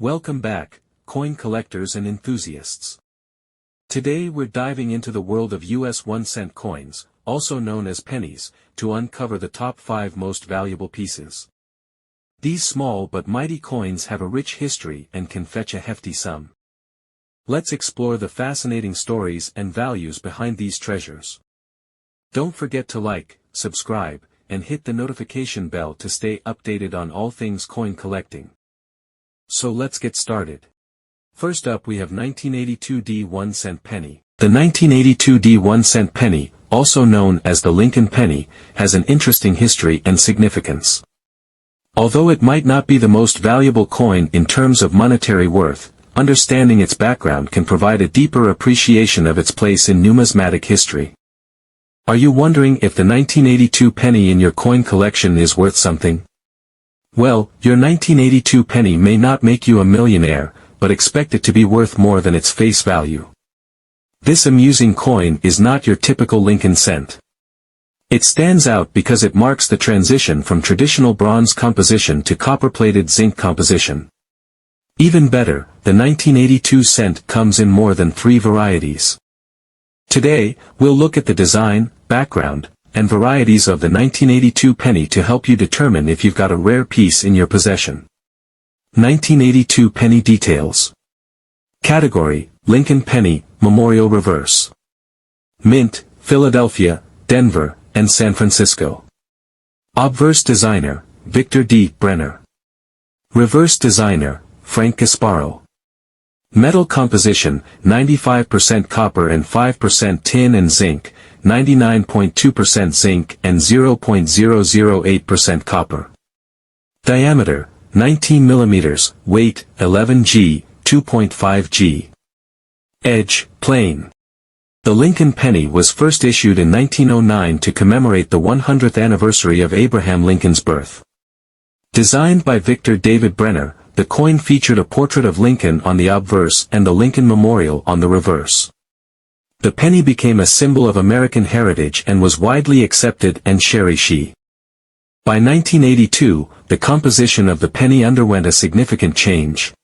Welcome back, coin collectors and enthusiasts. Today we're diving into the world of US 1-cent coins, also known as pennies, to uncover the top 5 most valuable pieces. These small but mighty coins have a rich history and can fetch a hefty sum. Let's explore the fascinating stories and values behind these treasures. Don't forget to like, subscribe, and hit the notification bell to stay updated on all things coin collecting. So let's get started. First up we have 1982 D 1-cent penny. The 1982 D 1-cent penny, also known as the Lincoln penny, has an interesting history and significance. Although it might not be the most valuable coin in terms of monetary worth, understanding its background can provide a deeper appreciation of its place in numismatic history. Are you wondering if the 1982 penny in your coin collection is worth something? Well, your 1982 penny may not make you a millionaire, but expect it to be worth more than its face value. This amusing coin is not your typical Lincoln cent. It stands out because it marks the transition from traditional bronze composition to copper-plated zinc composition. Even better, the 1982 cent comes in more than 3 varieties. Today, we'll look at the design, background, and varieties of the 1982 penny to help you determine if you've got a rare piece in your possession. 1982 penny details. Category: Lincoln penny, memorial reverse. Mint: Philadelphia, Denver, and San Francisco. Obverse designer: Victor D. Brenner. Reverse designer: Frank Gasparo. Metal composition: 95% copper and 5% tin and zinc, 99.2% zinc and 0.008% copper. Diameter: 19 mm, weight: 11 g, 2.5 g. Edge: plain. The Lincoln penny was first issued in 1909 to commemorate the 100th anniversary of Abraham Lincoln's birth. Designed by Victor David Brenner, the coin featured a portrait of Lincoln on the obverse and the Lincoln Memorial on the reverse. The penny became a symbol of American heritage and was widely accepted and cherished. By 1982, the composition of the penny underwent a significant change.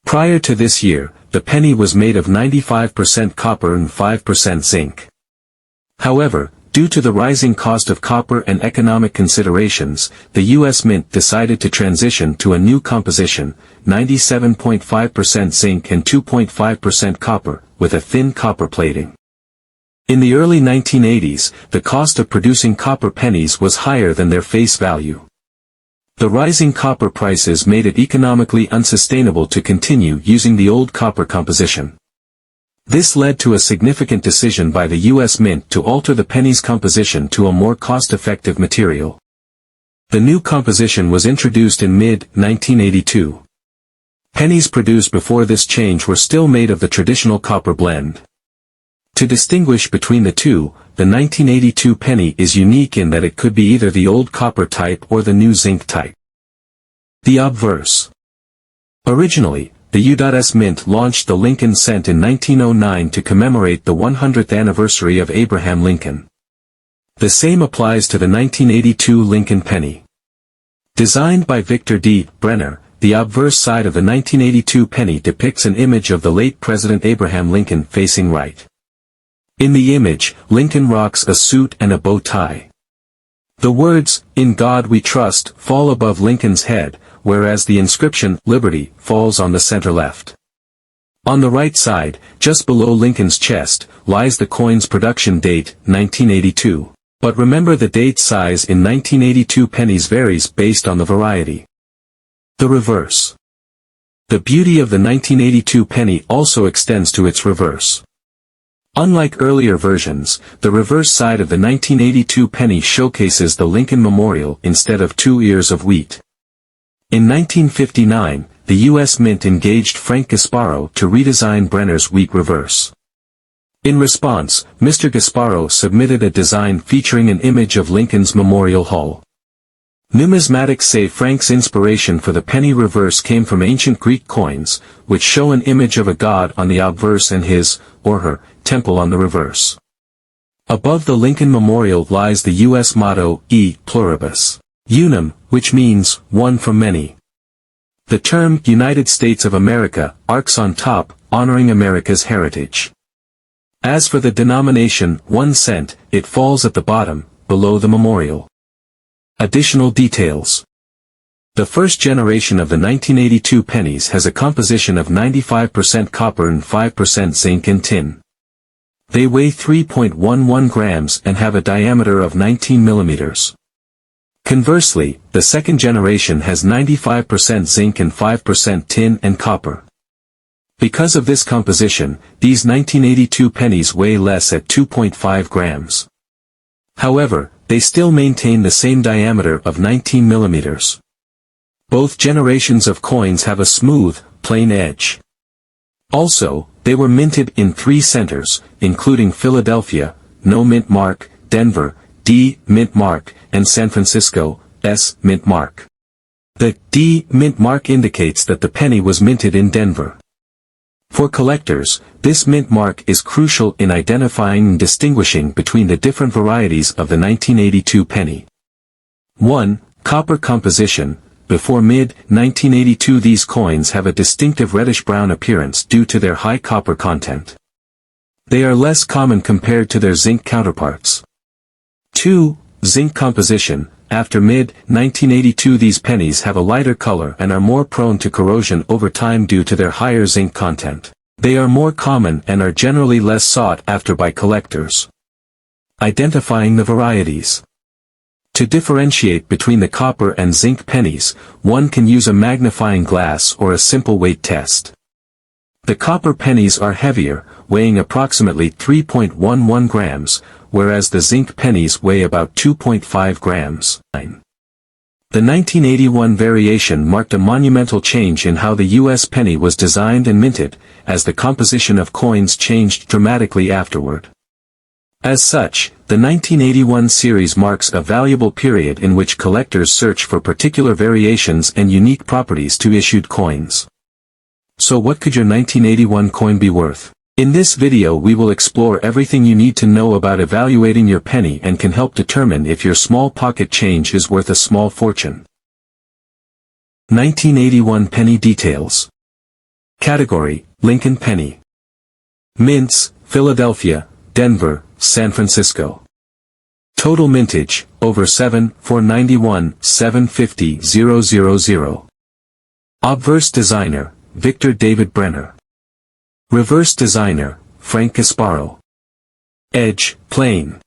Prior to this year, the penny was made of 95% copper and 5% zinc. However, due to the rising cost of copper and economic considerations, the U.S. Mint decided to transition to a new composition, 97.5% zinc and 2.5% copper, with a thin copper plating. In the early 1980s, the cost of producing copper pennies was higher than their face value. The rising copper prices made it economically unsustainable to continue using the old copper composition. This led to a significant decision by the U.S. Mint to alter the penny's composition to a more cost-effective material. The new composition was introduced in mid-1982. Pennies produced before this change were still made of the traditional copper blend. To distinguish between the two, the 1982 penny is unique in that it could be either the old copper type or the new zinc type. The obverse. Originally, the U.S. Mint launched the Lincoln cent in 1909 to commemorate the 100th anniversary of Abraham Lincoln. The same applies to the 1982 Lincoln penny. Designed by Victor D. Brenner, the obverse side of the 1982 penny depicts an image of the late President Abraham Lincoln facing right. In the image, Lincoln rocks a suit and a bow tie. The words, "In God We Trust," fall above Lincoln's head, whereas the inscription, "Liberty," falls on the center left. On the right side, just below Lincoln's chest, lies the coin's production date, 1982. But remember, the date size in 1982 pennies varies based on the variety. The reverse. The beauty of the 1982 penny also extends to its reverse. Unlike earlier versions, the reverse side of the 1982 penny showcases the Lincoln Memorial instead of 2 ears of wheat. In 1959, the U.S. Mint engaged Frank Gasparo to redesign Brenner's wheat reverse. In response, Mr. Gasparo submitted a design featuring an image of Lincoln's Memorial Hall. Numismatics say Frank's inspiration for the penny reverse came from ancient Greek coins, which show an image of a god on the obverse and his, or her, temple on the reverse. Above the Lincoln Memorial lies the U.S. motto, E pluribus unum, which means, one from many. The term United States of America arcs on top, honoring America's heritage. As for the denomination 1 cent, it falls at the bottom, below the memorial. Additional details. The first generation of the 1982 pennies has a composition of 95% copper and 5% zinc and tin. They weigh 3.11 grams and have a diameter of 19 millimeters. Conversely, the second generation has 95% zinc and 5% tin and copper. Because of this composition, these 1982 pennies weigh less at 2.5 grams. However, they still maintain the same diameter of 19 millimeters. Both generations of coins have a smooth, plain edge. Also, they were minted in 3 centers, including Philadelphia, no mint mark, Denver, D mint mark, and San Francisco, S mint mark. The D mint mark indicates that the penny was minted in Denver. For collectors, this mint mark is crucial in identifying and distinguishing between the different varieties of the 1982 penny. 1. Copper composition. Before mid-1982 these coins have a distinctive reddish-brown appearance due to their high copper content. They are less common compared to their zinc counterparts. 2. Zinc composition. After mid-1982 these pennies have a lighter color and are more prone to corrosion over time due to their higher zinc content. They are more common and are generally less sought after by collectors. Identifying the varieties. To differentiate between the copper and zinc pennies, one can use a magnifying glass or a simple weight test. The copper pennies are heavier, weighing approximately 3.11 grams, whereas the zinc pennies weigh about 2.5 grams. The 1981 variation marked a monumental change in how the U.S. penny was designed and minted, as the composition of coins changed dramatically afterward. As such, the 1981 series marks a valuable period in which collectors search for particular variations and unique properties to issued coins. So what could your 1981 coin be worth? In this video we will explore everything you need to know about evaluating your penny and can help determine if your small pocket change is worth a small fortune. 1981 penny details. Category: Lincoln penny. Mints: Philadelphia, Denver, San Francisco. Total mintage: over 7, 491, 750, 000. Obverse designer: Victor David Brenner. Reverse designer: Frank Gasparo. Edge: plain.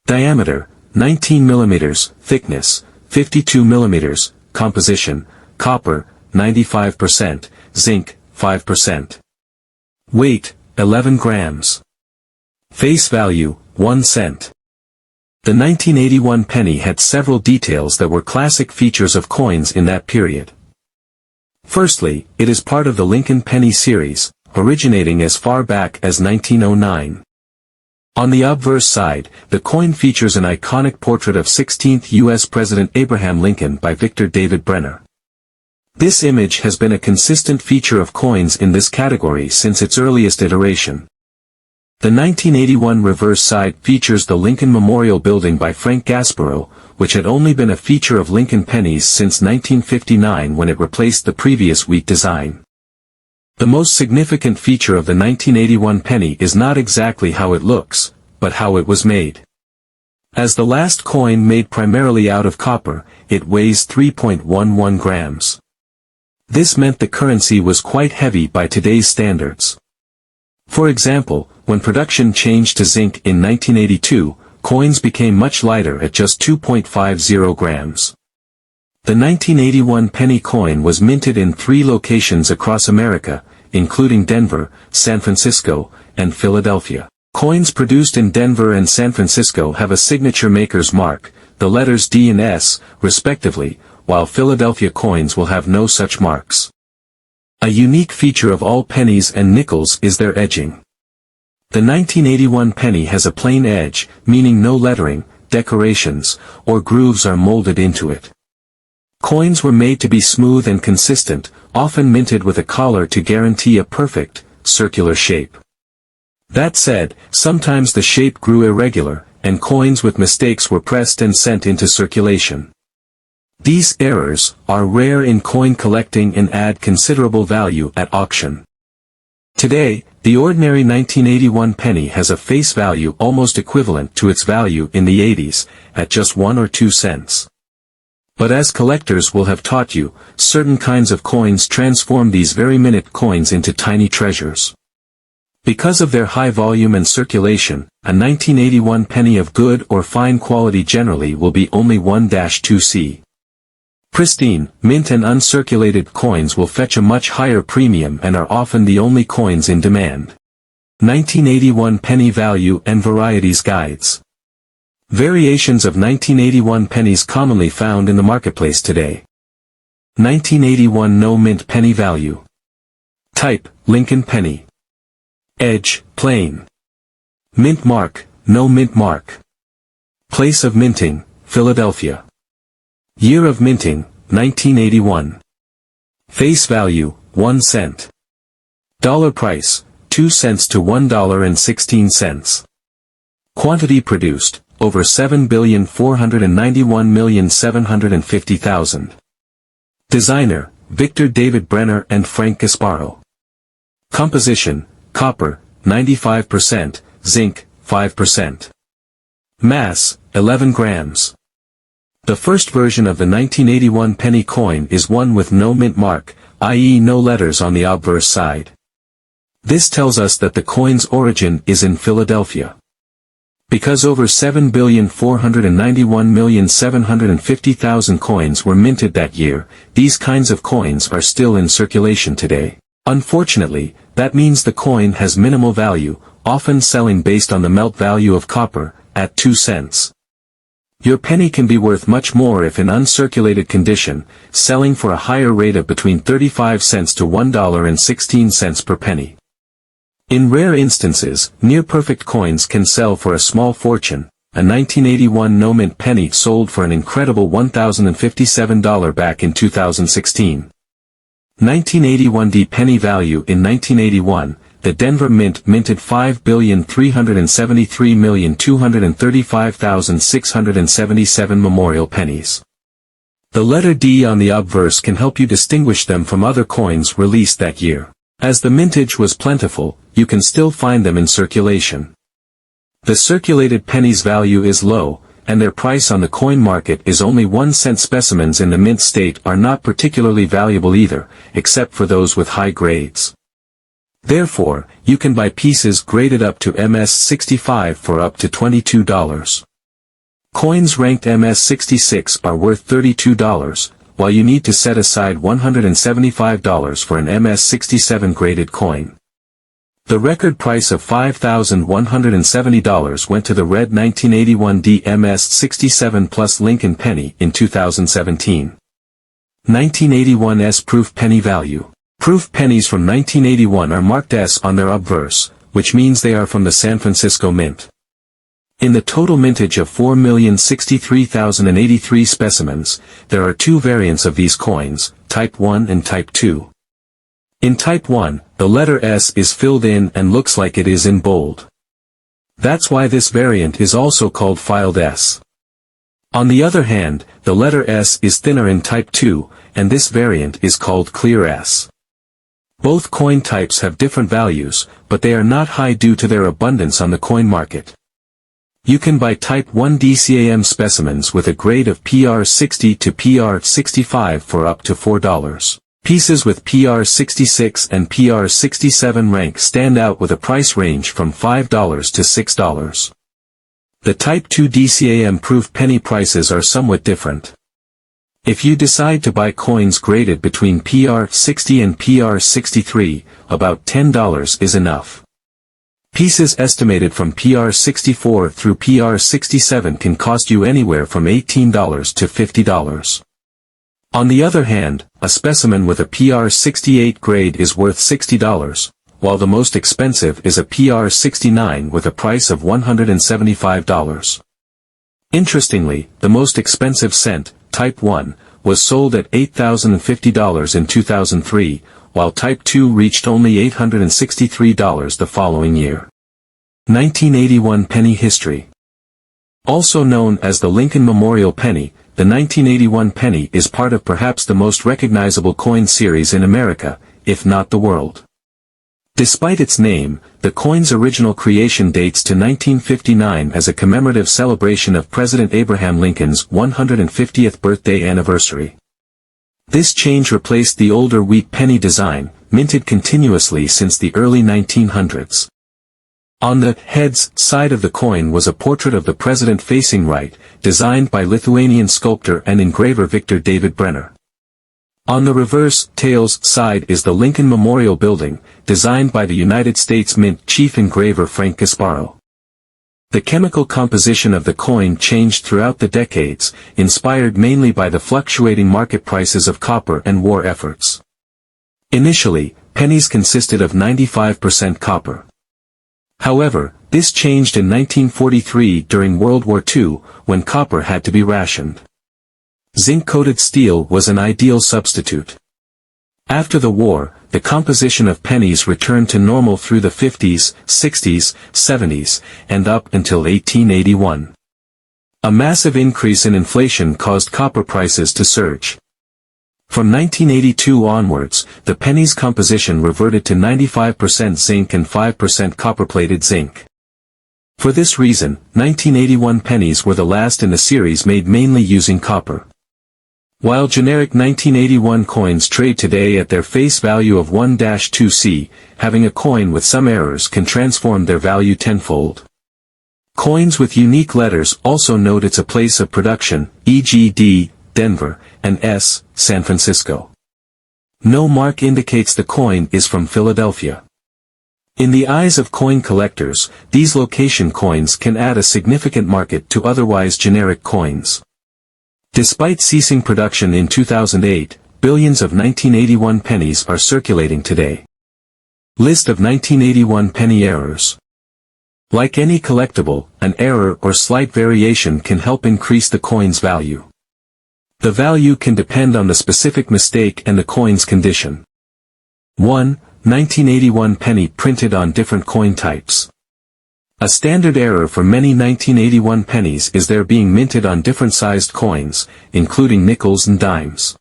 Diameter: 19 mm, thickness: 52 mm, composition: copper, 95%, zinc, 5%. Weight: 11 grams. Face value: 1 cent. The 1981 penny had several details that were classic features of coins in that period. Firstly, it is part of the Lincoln penny series, originating as far back as 1909. On the obverse side, the coin features an iconic portrait of 16th U.S. President Abraham Lincoln by Victor David Brenner. This image has been a consistent feature of coins in this category since its earliest iteration. The 1981 reverse side features the Lincoln Memorial Building by Frank Gasparo, which had only been a feature of Lincoln pennies since 1959 when it replaced the previous wheat design. The most significant feature of the 1981 penny is not exactly how it looks, but how it was made. As the last coin made primarily out of copper, it weighs 3.11 grams. This meant the currency was quite heavy by today's standards. For example, when production changed to zinc in 1982, coins became much lighter at just 2.50 grams. The 1981 penny coin was minted in 3 locations across America, including Denver, San Francisco, and Philadelphia. Coins produced in Denver and San Francisco have a signature maker's mark, the letters D and S, respectively, while Philadelphia coins will have no such marks. A unique feature of all pennies and nickels is their edging. The 1981 penny has a plain edge, meaning no lettering, decorations, or grooves are molded into it. Coins were made to be smooth and consistent, often minted with a collar to guarantee a perfect, circular shape. That said, sometimes the shape grew irregular, and coins with mistakes were pressed and sent into circulation. These errors are rare in coin collecting and add considerable value at auction. Today, the ordinary 1981 penny has a face value almost equivalent to its value in the 80s, at just 1 or 2 cents. But as collectors will have taught you, certain kinds of coins transform these very minute coins into tiny treasures. Because of their high volume and circulation, a 1981 penny of good or fine quality generally will be only 1-2C. Pristine, mint and uncirculated coins will fetch a much higher premium and are often the only coins in demand. 1981 Penny Value and Varieties Guides. Variations of 1981 pennies commonly found in the marketplace today. 1981 No Mint Penny Value. Type, Lincoln Penny. Edge, plain. Mint mark, no mint mark. Place of minting, Philadelphia. Year of minting, 1981. Face value, 1 cent. Dollar price, 2 cents to $1.16. Quantity produced, over 7,491,750,000. Designer, Victor David Brenner and Frank Gasparo. Composition, copper, 95%, zinc, 5%. Mass, 11 grams. The first version of the 1981 penny coin is one with no mint mark, i.e. no letters on the obverse side. This tells us that the coin's origin is in Philadelphia. Because over 7,491,750,000 coins were minted that year, these kinds of coins are still in circulation today. Unfortunately, that means the coin has minimal value, often selling based on the melt value of copper, at 2 cents. Your penny can be worth much more if in uncirculated condition, selling for a higher rate of between 35 cents to $1.16 per penny. In rare instances, near-perfect coins can sell for a small fortune. A 1981 no-mint penny sold for an incredible $1,057 back in 2016. 1981 penny value. In 1981, the Denver Mint minted 5,373,235,677 memorial pennies. The letter D on the obverse can help you distinguish them from other coins released that year. As the mintage was plentiful, you can still find them in circulation. The circulated pennies' value is low, and their price on the coin market is only 1 cent. Specimens in the mint state are not particularly valuable either, except for those with high grades. Therefore, you can buy pieces graded up to MS-65 for up to $22. Coins ranked MS-66 are worth $32, while you need to set aside $175 for an MS-67 graded coin. The record price of $5,170 went to the red 1981 MS-67 Plus Lincoln Penny in 2017. 1981 S Proof Penny Value. Proof pennies from 1981 are marked S on their obverse, which means they are from the San Francisco Mint. In the total mintage of 4,063,083 specimens, there are 2 variants of these coins, Type 1 and Type 2. In Type 1, the letter S is filled in and looks like it is in bold. That's why this variant is also called filed S. On the other hand, the letter S is thinner in Type 2, and this variant is called clear S. Both coin types have different values, but they are not high due to their abundance on the coin market. You can buy Type 1 DCAM specimens with a grade of PR60 to PR65 for up to $4. Pieces with PR66 and PR67 rank stand out with a price range from $5 to $6. The Type 2 DCAM proof penny prices are somewhat different. If you decide to buy coins graded between PR60 and PR63, about $10 is enough. Pieces estimated from PR64 through PR67 can cost you anywhere from $18 to $50. On the other hand, a specimen with a PR68 grade is worth $60, while the most expensive is a PR69 with a price of $175. Interestingly, the most expensive cent, Type 1, was sold at $8,050 in 2003, while Type 2 reached only $863 the following year. 1981 Penny History. Also known as the Lincoln Memorial Penny, the 1981 penny is part of perhaps the most recognizable coin series in America, if not the world. Despite its name, the coin's original creation dates to 1959 as a commemorative celebration of President Abraham Lincoln's 150th birthday anniversary. This change replaced the older wheat penny design, minted continuously since the early 1900s. On the heads side of the coin was a portrait of the president facing right, designed by Lithuanian sculptor and engraver Victor David Brenner. On the reverse tails side is the Lincoln Memorial Building, designed by the United States Mint chief engraver Frank Gasparo. The chemical composition of the coin changed throughout the decades, inspired mainly by the fluctuating market prices of copper and war efforts. Initially, pennies consisted of 95% copper. However, this changed in 1943 during World War II, when copper had to be rationed. Zinc-coated steel was an ideal substitute. After the war, the composition of pennies returned to normal through the 50s, 60s, 70s, and up until 1881. A massive increase in inflation caused copper prices to surge. From 1982 onwards, the penny's composition reverted to 95% zinc and 5% copper-plated zinc. For this reason, 1981 pennies were the last in the series made mainly using copper. While generic 1981 coins trade today at their face value of 1-2C, having a coin with some errors can transform their value tenfold. Coins with unique letters also note it's a place of production, e.g. D, Denver, and S, San Francisco. No mark indicates the coin is from Philadelphia. In the eyes of coin collectors, these location coins can add a significant market to otherwise generic coins. Despite ceasing production in 2008, billions of 1981 pennies are circulating today. List of 1981 penny errors. Like any collectible, an error or slight variation can help increase the coin's value. The value can depend on the specific mistake and the coin's condition. 1. 1981 penny printed on different coin types. A standard error for many 1981 pennies is their being minted on different sized coins, including nickels and dimes.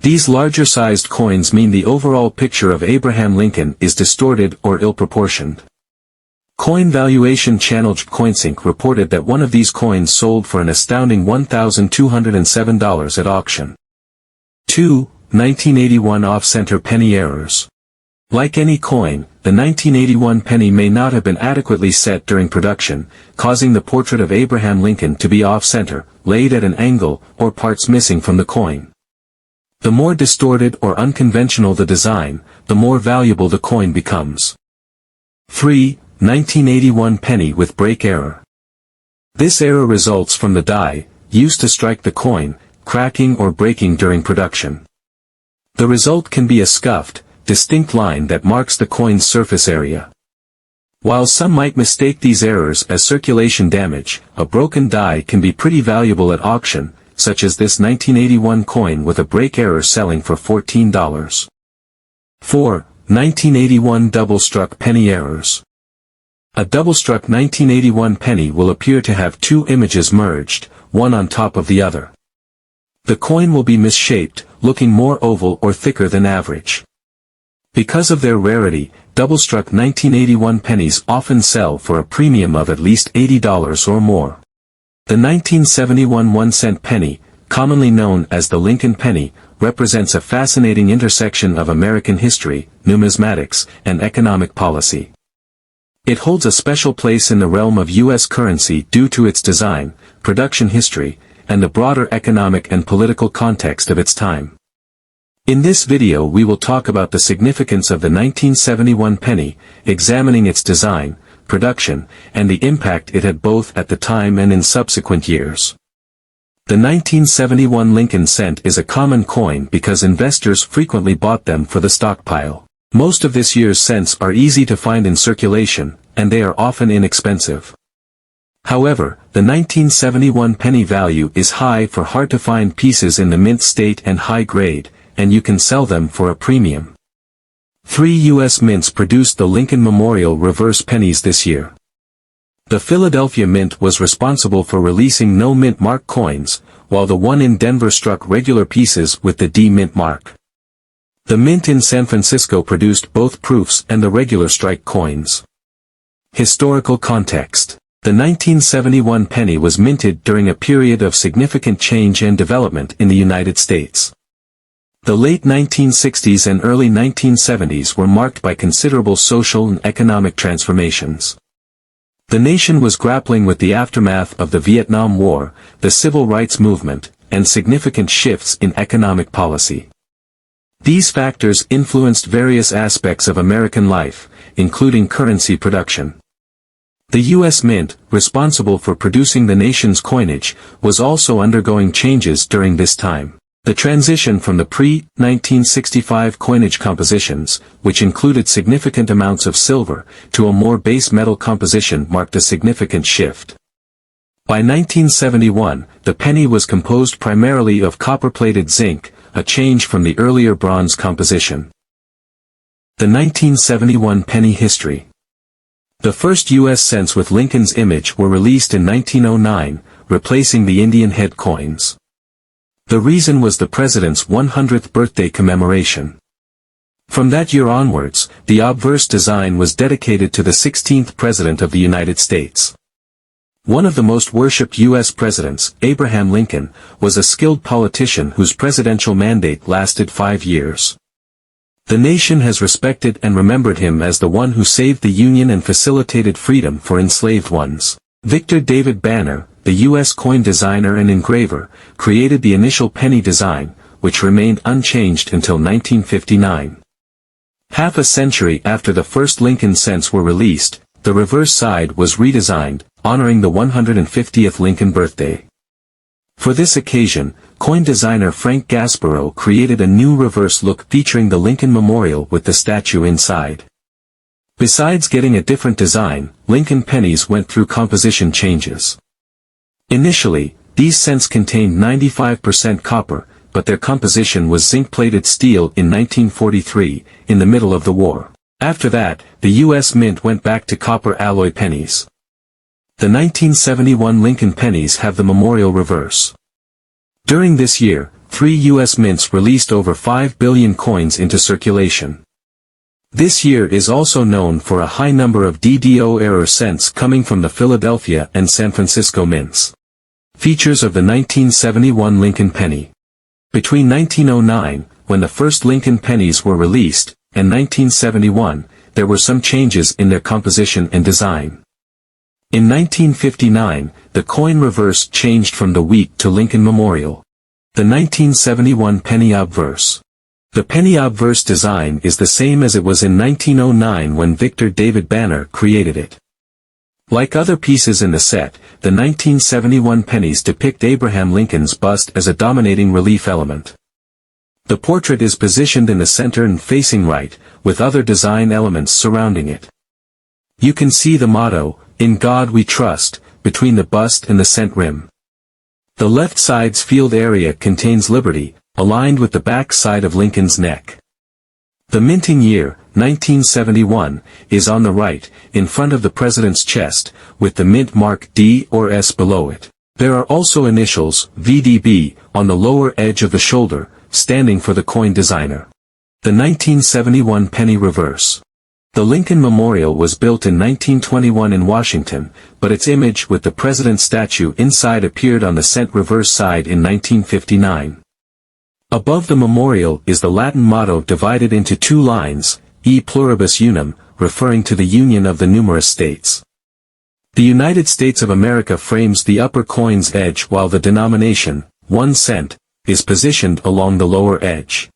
These larger sized coins mean the overall picture of Abraham Lincoln is distorted or ill-proportioned. Coin valuation channel CoinSync reported that one of these coins sold for an astounding $1,207 at auction. 2. 1981 off-center penny errors. Like any coin, the 1981 penny may not have been adequately set during production, causing the portrait of Abraham Lincoln to be off-center, laid at an angle, or parts missing from the coin. The more distorted or unconventional the design, the more valuable the coin becomes. 3. 1981 penny with break error. This error results from the die, used to strike the coin, cracking or breaking during production. The result can be a scuffed, distinct line that marks the coin's surface area. While some might mistake these errors as circulation damage, a broken die can be pretty valuable at auction, such as this 1981 coin with a break error selling for $14. 4. 1981 double-struck penny errors. A double-struck 1981 penny will appear to have two images merged, one on top of the other. The coin will be misshaped, looking more oval or thicker than average. Because of their rarity, double-struck 1981 pennies often sell for a premium of at least $80 or more. The 1971 1-cent penny, commonly known as the Lincoln penny, represents a fascinating intersection of American history, numismatics, and economic policy. It holds a special place in the realm of U.S. currency due to its design, production history, and the broader economic and political context of its time. In this video we will talk about the significance of the 1971 penny, examining its design, production, and the impact it had both at the time and in subsequent years. The 1971 Lincoln cent is a common coin because investors frequently bought them for the stockpile. Most of this year's cents are easy to find in circulation, and they are often inexpensive. However, the 1971 penny value is high for hard-to-find pieces in the mint state and high grade, and you can sell them for a premium. 3 U.S. mints produced the Lincoln Memorial reverse pennies this year. The Philadelphia Mint was responsible for releasing no mint mark coins, while the one in Denver struck regular pieces with the D mint mark. The mint in San Francisco produced both proofs and the regular strike coins. Historical context. The 1971 penny was minted during a period of significant change and development in the United States. The late 1960s and early 1970s were marked by considerable social and economic transformations. The nation was grappling with the aftermath of the Vietnam War, the Civil Rights Movement, and significant shifts in economic policy. These factors influenced various aspects of American life, including currency production. The U.S. Mint, responsible for producing the nation's coinage, was also undergoing changes during this time. The transition from the pre-1965 coinage compositions, which included significant amounts of silver, to a more base metal composition marked a significant shift. By 1971, the penny was composed primarily of copper-plated zinc, a change from the earlier bronze composition. The 1971 penny history. The first U.S. cents with Lincoln's image were released in 1909, replacing the Indian head coins. The reason was the president's 100th birthday commemoration. From that year onwards, the obverse design was dedicated to the 16th President of the United States. One of the most worshipped U.S. presidents, Abraham Lincoln, was a skilled politician whose presidential mandate lasted 5 years. The nation has respected and remembered him as the one who saved the Union and facilitated freedom for enslaved ones. Victor David Banner, the U.S. coin designer and engraver, created the initial penny design, which remained unchanged until 1959. Half a century after the first Lincoln cents were released, the reverse side was redesigned, honoring the 150th Lincoln birthday. For this occasion, coin designer Frank Gasparro created a new reverse look featuring the Lincoln Memorial with the statue inside. Besides getting a different design, Lincoln pennies went through composition changes. Initially, these cents contained 95% copper, but their composition was zinc-plated steel in 1943, in the middle of the war. After that, the U.S. Mint went back to copper alloy pennies. The 1971 Lincoln pennies have the memorial reverse. During this year, 3 U.S. mints released over 5 billion coins into circulation. This year is also known for a high number of DDO error cents coming from the Philadelphia and San Francisco mints. Features of the 1971 Lincoln penny. Between 1909, when the first Lincoln pennies were released, and 1971, there were some changes in their composition and design. In 1959, the coin reverse changed from the wheat to Lincoln Memorial. The 1971 penny obverse. The penny obverse design is the same as it was in 1909 when Victor David Banner created it. Like other pieces in the set, the 1971 pennies depict Abraham Lincoln's bust as a dominating relief element. The portrait is positioned in the center and facing right, with other design elements surrounding it. You can see the motto, "In God We Trust," between the bust and the cent rim. The left side's field area contains Liberty, aligned with the back side of Lincoln's neck. The minting year, 1971, is on the right, in front of the president's chest, with the mint mark D or S below it. There are also initials, VDB, on the lower edge of the shoulder, standing for the coin designer. The 1971 penny reverse. The Lincoln Memorial was built in 1921 in Washington, but its image with the president's statue inside appeared on the cent reverse side in 1959. Above the memorial is the Latin motto divided into 2 lines, E pluribus unum, referring to the union of the numerous states. The United States of America frames the upper coin's edge while the denomination, 1 cent, is positioned along the lower edge.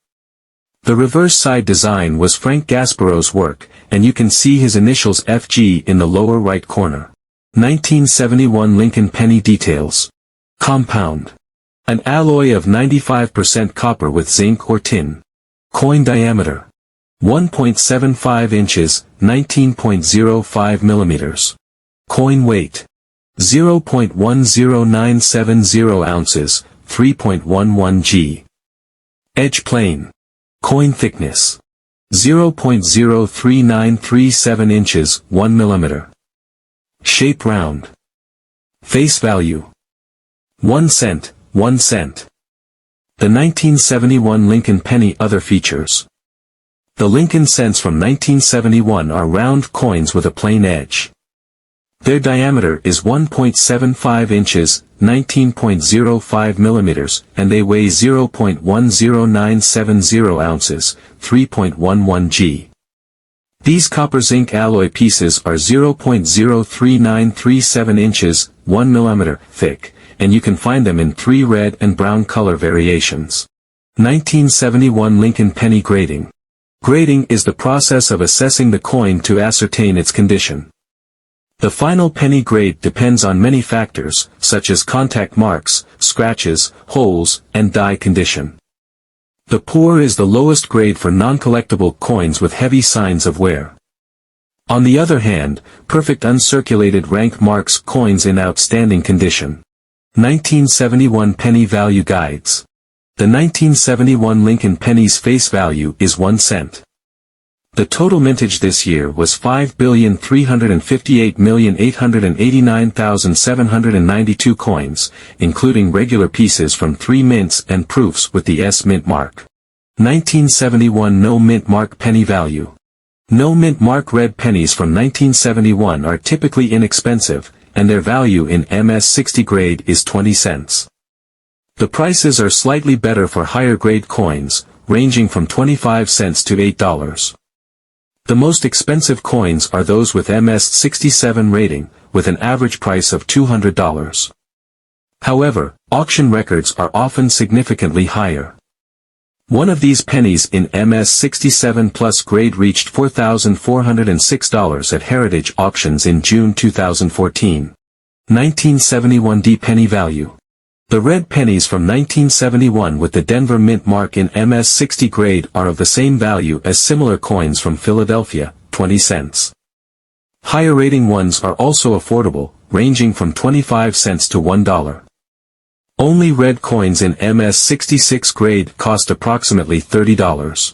The reverse side design was Frank Gasparro's work, and you can see his initials FG in the lower right corner. 1971 Lincoln penny details. Compound. An alloy of 95% copper with zinc or tin. Coin diameter. 1.75 inches, 19.05 millimeters. Coin weight. 0.10970 ounces, 3.11 g. Edge plane. Coin thickness. 0.03937 inches, 1 millimeter. Shape round. Face value. 1 cent, 1 cent. The 1971 Lincoln penny. Other features. The Lincoln cents from 1971 are round coins with a plain edge. Their diameter is 1.75 inches, 19.05 millimeters, and they weigh 0.10970 ounces, 3.11 g. These copper zinc alloy pieces are 0.03937 inches, 1 millimeter, thick, and you can find them in 3 red and brown color variations. 1971 Lincoln penny grading. Grading is the process of assessing the coin to ascertain its condition. The final penny grade depends on many factors, such as contact marks, scratches, holes, and die condition. The poor is the lowest grade for non-collectible coins with heavy signs of wear. On the other hand, perfect uncirculated rank marks coins in outstanding condition. 1971 Penny Value Guides. The 1971 Lincoln penny's face value is 1 cent. The total mintage this year was 5,358,889,792 coins, including regular pieces from 3 mints and proofs with the S mint mark. 1971 No mint mark penny value. No mint mark red pennies from 1971 are typically inexpensive, and their value in MS-60 grade is 20 cents. The prices are slightly better for higher grade coins, ranging from 25 cents to $8. The most expensive coins are those with MS-67 rating, with an average price of $200. However, auction records are often significantly higher. One of these pennies in MS-67 plus grade reached $4,406 at Heritage Auctions in June 2014. 1971 D penny value. The red pennies from 1971 with the Denver Mint mark in MS-60 grade are of the same value as similar coins from Philadelphia, 20 cents. Higher rating ones are also affordable, ranging from 25 cents to $1. Only red coins in MS-66 grade cost approximately $30.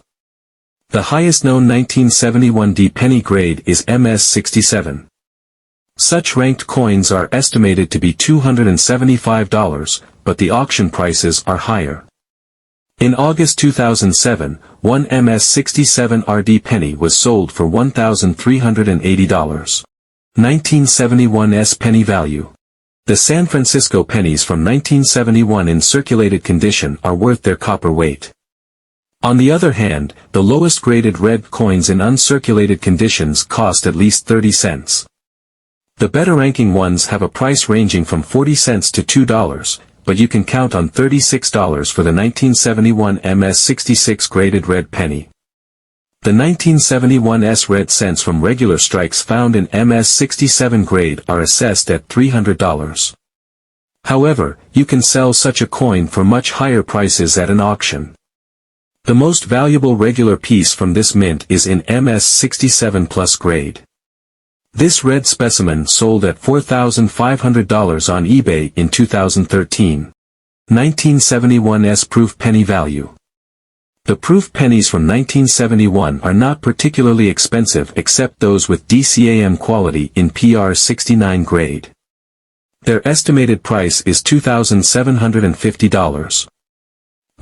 The highest known 1971 D penny grade is MS-67. Such ranked coins are estimated to be $275, but the auction prices are higher. In August 2007, one MS-67 RD penny was sold for $1,380. 1971 S penny value. The San Francisco pennies from 1971 in circulated condition are worth their copper weight. On the other hand, the lowest graded red coins in uncirculated conditions cost at least 30 cents. The better ranking ones have a price ranging from 40 cents to $2, but you can count on $36 for the 1971 MS-66 graded red penny. The 1971 S red cents from regular strikes found in MS-67 grade are assessed at $300. However, you can sell such a coin for much higher prices at an auction. The most valuable regular piece from this mint is in MS-67 plus grade. This red specimen sold at $4,500 on eBay in 2013. 1971 S proof penny value. The proof pennies from 1971 are not particularly expensive except those with DCAM quality in PR69 grade. Their estimated price is $2,750.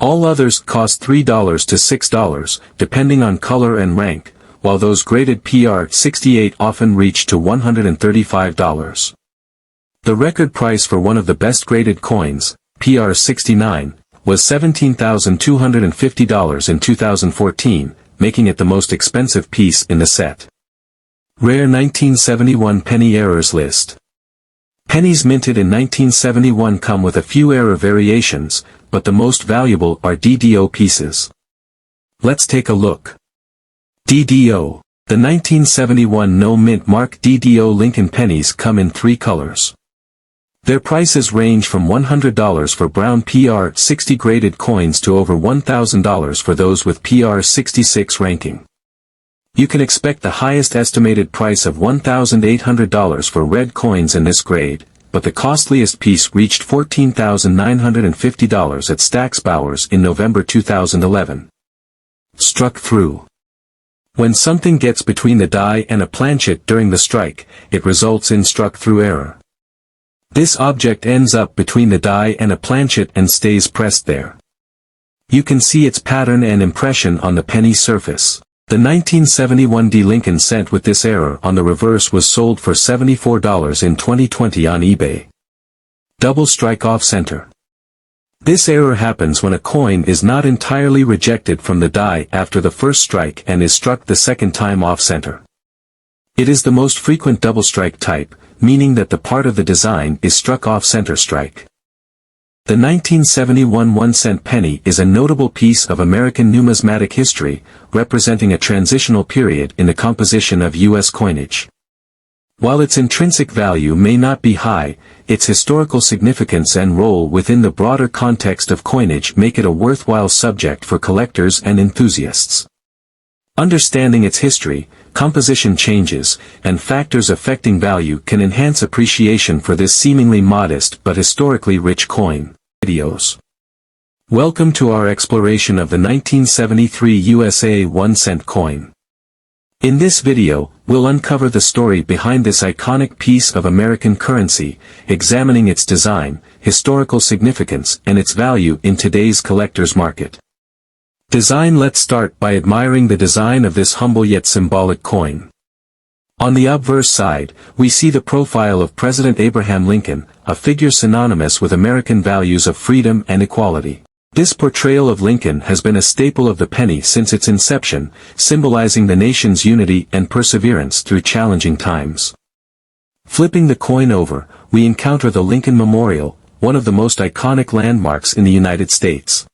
All others cost $3 to $6, depending on color and rank, while those graded PR68 often reach to $135. The record price for one of the best graded coins, PR69, was $17,250 in 2014, making it the most expensive piece in the set. Rare 1971 Penny Errors List. Pennies minted in 1971 come with a few error variations, but the most valuable are DDO pieces. Let's take a look. DDO. The 1971 No Mint Mark DDO Lincoln pennies come in 3 colors. Their prices range from $100 for brown PR60 graded coins to over $1,000 for those with PR66 ranking. You can expect the highest estimated price of $1,800 for red coins in this grade, but the costliest piece reached $14,950 at Stack's Bowers in November 2011. Struck through. When something gets between the die and a planchet during the strike, it results in struck through error. This object ends up between the die and a planchet and stays pressed there. You can see its pattern and impression on the penny surface. The 1971 D Lincoln cent with this error on the reverse was sold for $74 in 2020 on eBay. Double strike off-center. This error happens when a coin is not entirely rejected from the die after the first strike and is struck the second time off-center. It is the most frequent double strike type, meaning that the part of the design is struck off-center strike. The 1971 1-cent penny is a notable piece of American numismatic history, representing a transitional period in the composition of U.S. coinage. While its intrinsic value may not be high, its historical significance and role within the broader context of coinage make it a worthwhile subject for collectors and enthusiasts. Understanding its history, composition changes, and factors affecting value can enhance appreciation for this seemingly modest but historically rich coin. Videos. Welcome to our exploration of the 1973 USA 1-cent coin. In this video, we'll uncover the story behind this iconic piece of American currency, examining its design, historical significance, and its value in today's collector's market. Design. Let's start by admiring the design of this humble yet symbolic coin. On the obverse side, we see the profile of President Abraham Lincoln, a figure synonymous with American values of freedom and equality. This portrayal of Lincoln has been a staple of the penny since its inception, symbolizing the nation's unity and perseverance through challenging times. Flipping the coin over, we encounter the Lincoln Memorial, one of the most iconic landmarks in the United States.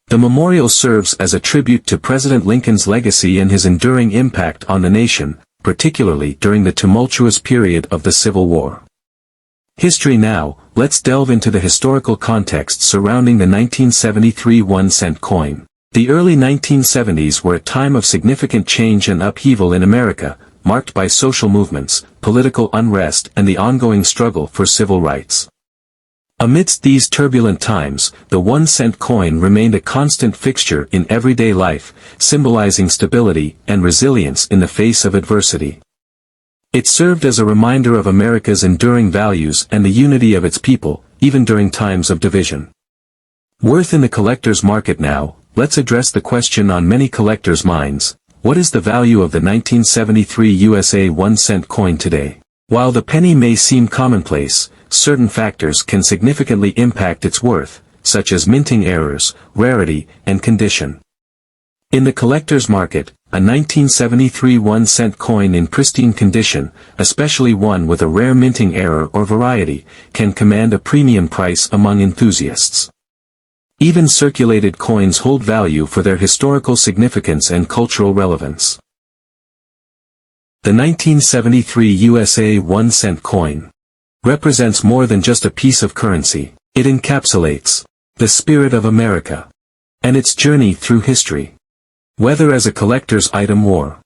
The memorial serves as a tribute to President Lincoln's legacy and his enduring impact on the nation, particularly during the tumultuous period of the Civil War. History now. Let's delve into the historical context surrounding the 1973 1-cent coin. The early 1970s were a time of significant change and upheaval in America, marked by social movements, political unrest, and the ongoing struggle for civil rights. Amidst these turbulent times, the 1-cent coin remained a constant fixture in everyday life, symbolizing stability and resilience in the face of adversity. It served as a reminder of America's enduring values and the unity of its people, even during times of division. Worth in the collector's market. Now, let's address the question on many collectors' minds: what is the value of the 1973 USA 1-cent coin today? While the penny may seem commonplace, certain factors can significantly impact its worth, such as minting errors, rarity, and condition. In the collector's market, a 1973 1-cent coin in pristine condition, especially one with a rare minting error or variety, can command a premium price among enthusiasts. Even circulated coins hold value for their historical significance and cultural relevance. The 1973 USA 1-cent coin represents more than just a piece of currency. It encapsulates the spirit of America and its journey through history. Whether as a collector's item or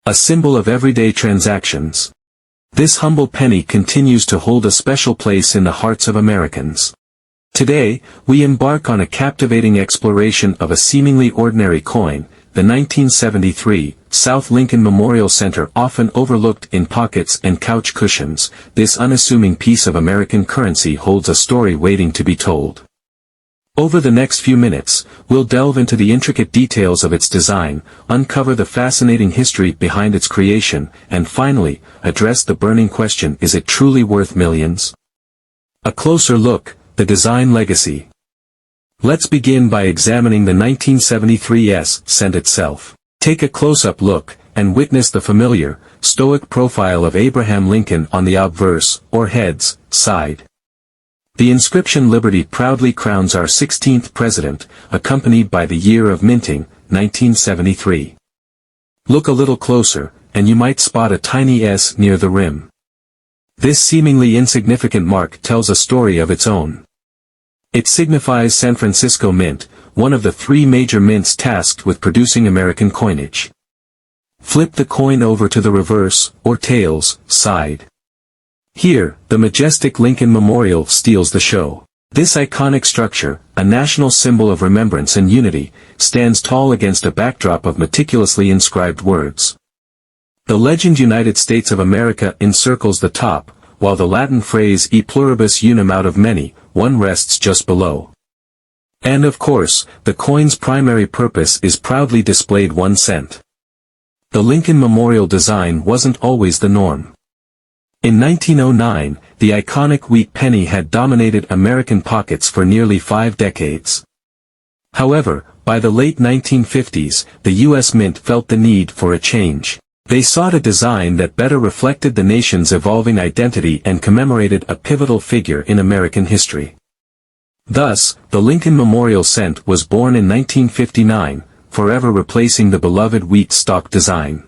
a symbol of everyday transactions, this humble penny continues to hold a special place in the hearts of Americans. Today, we embark on a captivating exploration of a seemingly ordinary coin, the 1973 South Lincoln Memorial Center. Often overlooked in pockets and couch cushions, this unassuming piece of American currency holds a story waiting to be told. Over the next few minutes, we'll delve into the intricate details of its design, uncover the fascinating history behind its creation, and finally, address the burning question: is it truly worth millions? A closer look, the design legacy. Let's begin by examining the 1973 cent itself. Take a close-up look, and witness the familiar, stoic profile of Abraham Lincoln on the obverse, or heads, side. The inscription "Liberty" proudly crowns our 16th president, accompanied by the year of minting, 1973. Look a little closer, and you might spot a tiny S near the rim. This seemingly insignificant mark tells a story of its own. It signifies San Francisco Mint, one of the three major mints tasked with producing American coinage. Flip the coin over to the reverse, or tails, side. Here, the majestic Lincoln Memorial steals the show. This iconic structure, a national symbol of remembrance and unity, stands tall against a backdrop of meticulously inscribed words. The legend United States of America encircles the top, while the Latin phrase e pluribus unum out of many, one rests just below. And of course, the coin's primary purpose is proudly displayed 1 cent. The Lincoln Memorial design wasn't always the norm. In 1909, the iconic wheat penny had dominated American pockets for nearly 5 decades. However, by the late 1950s, the U.S. Mint felt the need for a change. They sought a design that better reflected the nation's evolving identity and commemorated a pivotal figure in American history. Thus, the Lincoln Memorial Cent was born in 1959, forever replacing the beloved wheat stock design.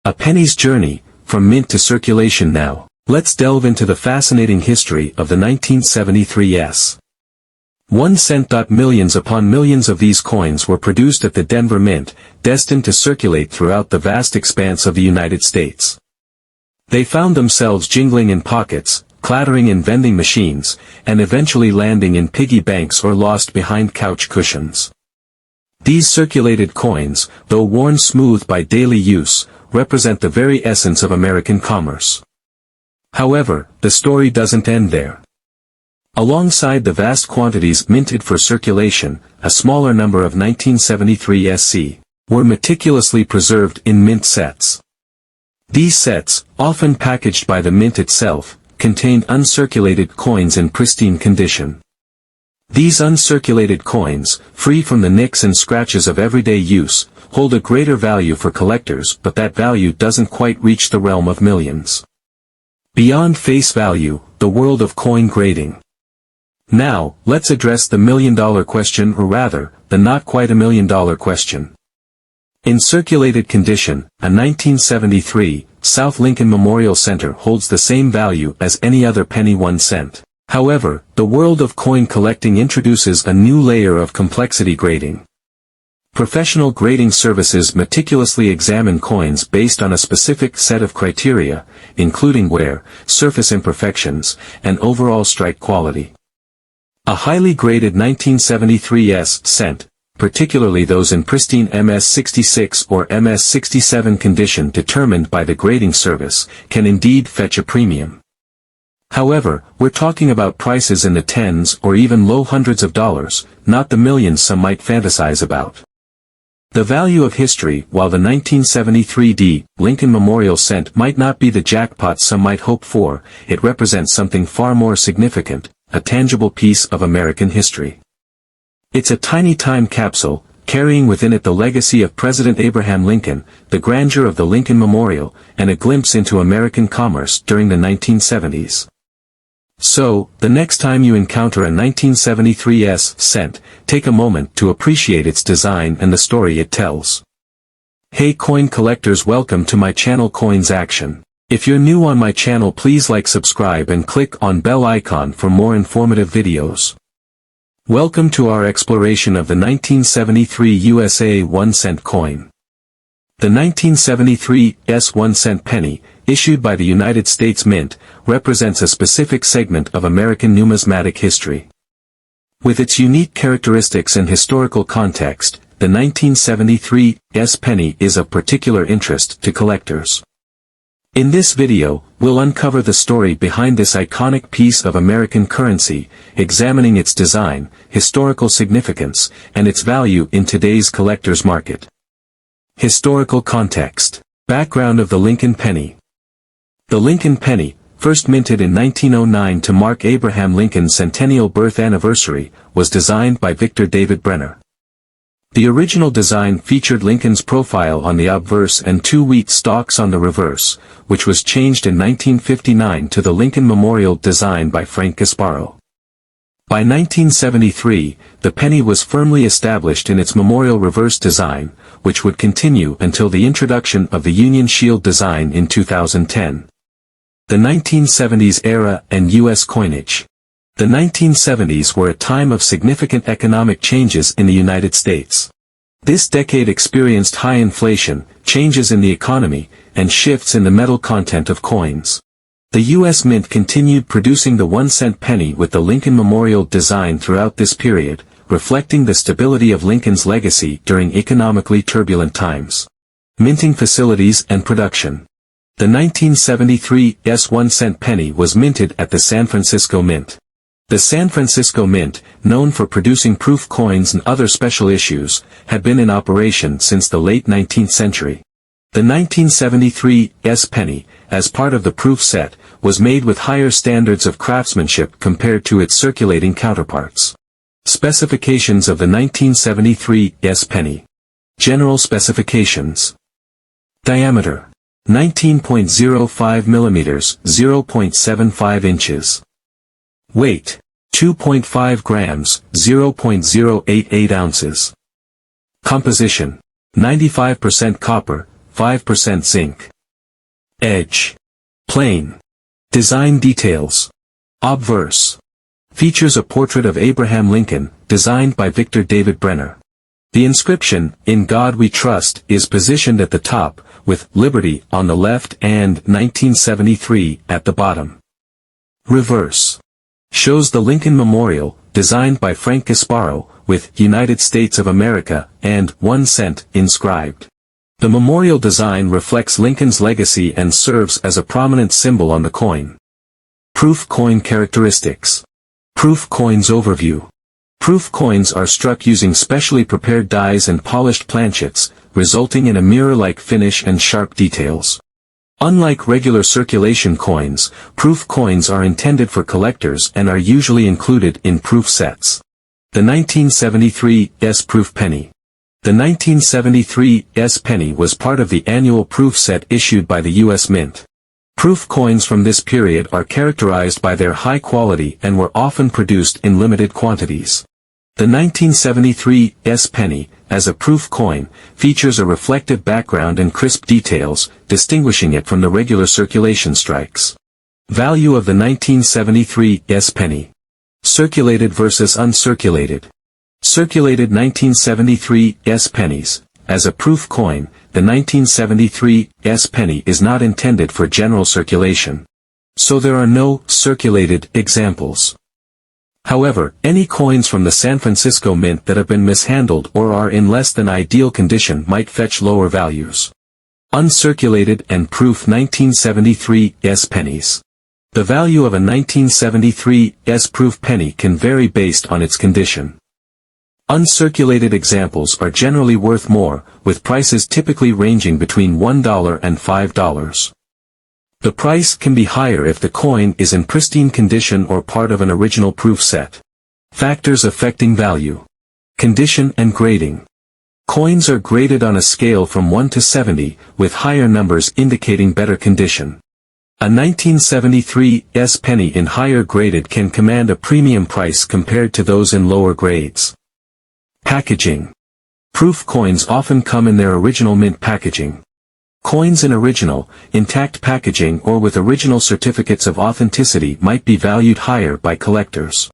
A penny's journey, from mint to circulation now. Let's delve into the fascinating history of the 1973 S. 1 cent. Millions upon millions of these coins were produced at the Denver Mint, destined to circulate throughout the vast expanse of the United States. They found themselves jingling in pockets, clattering in vending machines, and eventually landing in piggy banks or lost behind couch cushions. These circulated coins, though worn smooth by daily use, represent the very essence of American commerce. However, the story doesn't end there. Alongside the vast quantities minted for circulation, a smaller number of 1973 SC were meticulously preserved in mint sets. These sets, often packaged by the mint itself, contained uncirculated coins in pristine condition. These uncirculated coins, free from the nicks and scratches of everyday use, hold a greater value for collectors, but that value doesn't quite reach the realm of millions. Beyond face value, the world of coin grading. Now, let's address the million-dollar question, or rather, the not quite a million-dollar question. In circulated condition, a 1973 South Lincoln Memorial Center holds the same value as any other penny 1 cent. However, the world of coin collecting introduces a new layer of complexity: grading. Professional grading services meticulously examine coins based on a specific set of criteria, including wear, surface imperfections, and overall strike quality. A highly graded 1973 S cent, particularly those in pristine MS-66 or MS-67 condition determined by the grading service, can indeed fetch a premium. However, we're talking about prices in the tens or even low hundreds of dollars, not the millions some might fantasize about. The value of history. While the 1973 D. Lincoln Memorial Cent might not be the jackpot some might hope for, it represents something far more significant, a tangible piece of American history. It's a tiny time capsule, carrying within it the legacy of President Abraham Lincoln, the grandeur of the Lincoln Memorial, and a glimpse into American commerce during the 1970s. So, the next time you encounter a 1973 S cent, take a moment to appreciate its design and the story it tells. Hey coin collectors, welcome to my channel Coins Action. If you're new on my channel, please like, subscribe and click on bell icon for more informative videos. Welcome to our exploration of the 1973 USA 1 cent coin. The 1973 S 1 cent penny, issued by the United States Mint, represents a specific segment of American numismatic history. With its unique characteristics and historical context, the 1973 S penny is of particular interest to collectors. In this video, we'll uncover the story behind this iconic piece of American currency, examining its design, historical significance, and its value in today's collector's market. Historical context. Background of the Lincoln penny. The Lincoln penny, first minted in 1909 to mark Abraham Lincoln's centennial birth anniversary, was designed by Victor David Brenner. The original design featured Lincoln's profile on the obverse and 2 wheat stalks on the reverse, which was changed in 1959 to the Lincoln Memorial design by Frank Gasparo. By 1973, the penny was firmly established in its memorial reverse design, which would continue until the introduction of the Union Shield design in 2010. The 1970s era and U.S. coinage. The 1970s were a time of significant economic changes in the United States. This decade experienced high inflation, changes in the economy, and shifts in the metal content of coins. The U.S. Mint continued producing the 1-cent penny with the Lincoln Memorial design throughout this period, reflecting the stability of Lincoln's legacy during economically turbulent times. Minting facilities and production. The 1973 1-cent penny was minted at the San Francisco Mint. The San Francisco Mint, known for producing proof coins and other special issues, had been in operation since the late 19th century. The 1973 penny, as part of the proof set, was made with higher standards of craftsmanship compared to its circulating counterparts. Specifications of the 1973 penny. General specifications. Diameter: 19.05 millimeters, 0.75 inches. Weight: 2.5 grams, 0.088 ounces. Composition: 95% copper, 5% zinc. Edge: plain. Design details. Obverse. Features a portrait of Abraham Lincoln, designed by Victor David Brenner. The inscription, "In God We Trust," is positioned at the top, with "Liberty" on the left and "1973" at the bottom. Reverse. Shows the Lincoln Memorial, designed by Frank Gasparo, with "United States of America" and 1 cent inscribed. The memorial design reflects Lincoln's legacy and serves as a prominent symbol on the coin. Proof coin characteristics. Proof coins overview. Proof coins are struck using specially prepared dies and polished planchets, resulting in a mirror-like finish and sharp details. Unlike regular circulation coins, proof coins are intended for collectors and are usually included in proof sets. The 1973 proof penny. The 1973 penny was part of the annual proof set issued by the U.S. Mint. Proof coins from this period are characterized by their high quality and were often produced in limited quantities. The 1973 penny, as a proof coin, features a reflective background and crisp details, distinguishing it from the regular circulation strikes. Value of the 1973 penny. Circulated versus uncirculated. Circulated 1973 pennies. As a proof coin, the 1973 penny is not intended for general circulation. So there are no circulated examples. However, any coins from the San Francisco Mint that have been mishandled or are in less than ideal condition might fetch lower values. Uncirculated and proof 1973 pennies. The value of a 1973 proof penny can vary based on its condition. Uncirculated examples are generally worth more, with prices typically ranging between $1 and $5. The price can be higher if the coin is in pristine condition or part of an original proof set. Factors affecting value. Condition and grading. Coins are graded on a scale from 1 to 70, with higher numbers indicating better condition. A 1973 penny in higher graded can command a premium price compared to those in lower grades. Packaging. Proof coins often come in their original mint packaging. Coins in original, intact packaging or with original certificates of authenticity might be valued higher by collectors.